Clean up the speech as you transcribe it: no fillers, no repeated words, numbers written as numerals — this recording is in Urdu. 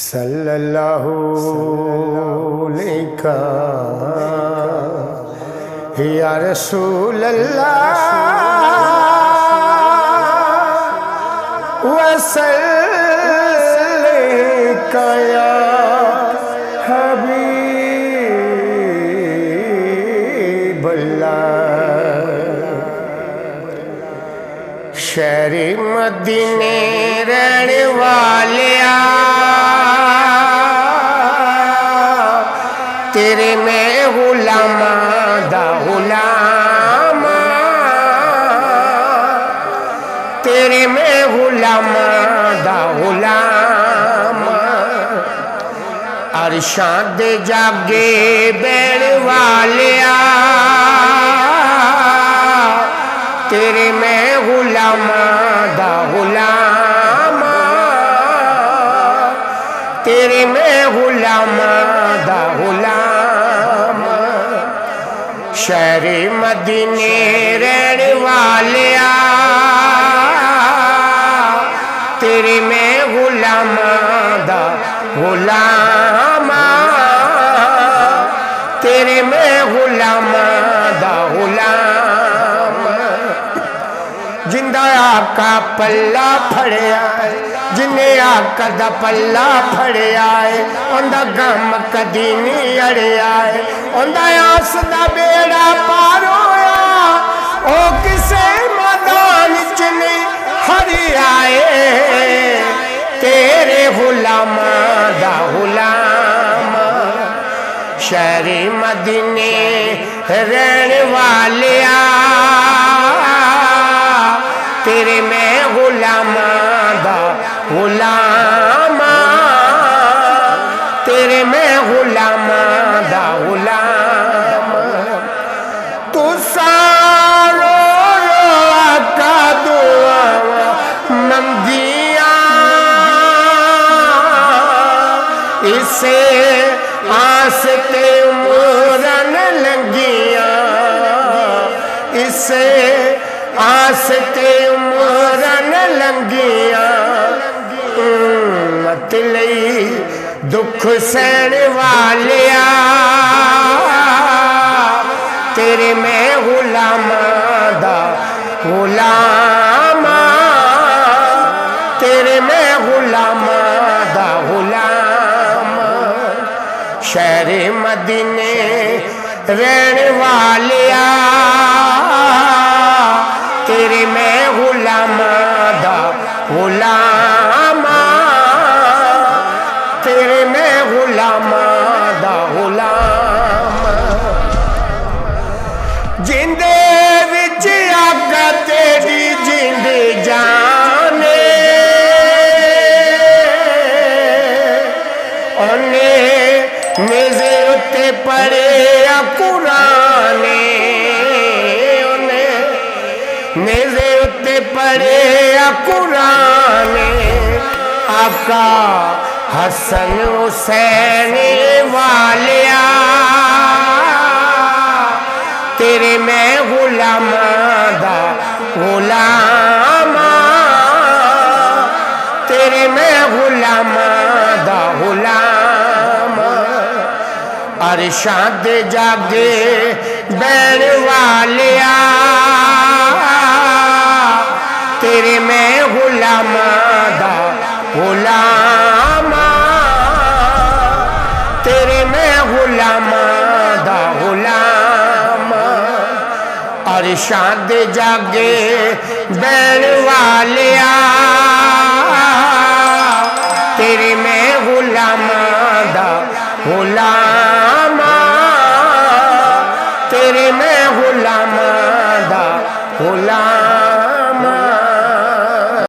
صلی اللہ علیہ یا رسول اللہ وسلم یا حبیب اللہ۔ شہر مدینے رہنے والیا تیرے میں غلاماں دا غلام، تیرے میں غلاماں دا غلام، عرشاں دے جاگے بین والیا تیرے میں غلاماں دا غلام، تیرے میں غلاماں دا غلام، شہر مدینے رہنے والیا تیرے میں غلاماں دا غلام، تیرے میں غلاماں دا غلام، جندہ آقا پلہ پھڑیا ہے، جنہیں آقا دا پلہ پھڑیا ہے، اندہ غم کدی نہیں اڑیا ہے، اندہ آس دا بیڑا پار ہویا، او کسے میدان چنی ہری آئے، تیرے غلاماں دا غلام، شہر مدینے رہنے والیا تیرے میں غلاماں دا غلام، تیرے میں غلاماں دا غلام، تو سارو آقا دعا منگیاں اسے آستے عمرن لنگیاں، اسے آستے عمرن لنگیاں، مت لئی دکھ سہن والیا تیرے میں غلاماں دا غلام، تیرے میں غلاماں دا غلام، شہر مدینے رہنے والیا تیرے میں غلاماں دا غلام، تیرے میں غلاماں دا غلام، جندے وچ آقا تیری جند جانے، انہیں نیزے اتے پڑھے قرآن، انہیں نیزے اتے پڑھے قرآن، آقا حسن حسین والیا تیرے میں غلاماں دا غلام، تیرے میں غلاماں دا غلام، عرشاں دے جاگے بین والیا تیرے میں غلاماں دا غلام، تیرے میں غلاماں دا غلام، عرشاں دے جاگے بین والیا تیرے میں غلاماں دا غلام، تیرے میں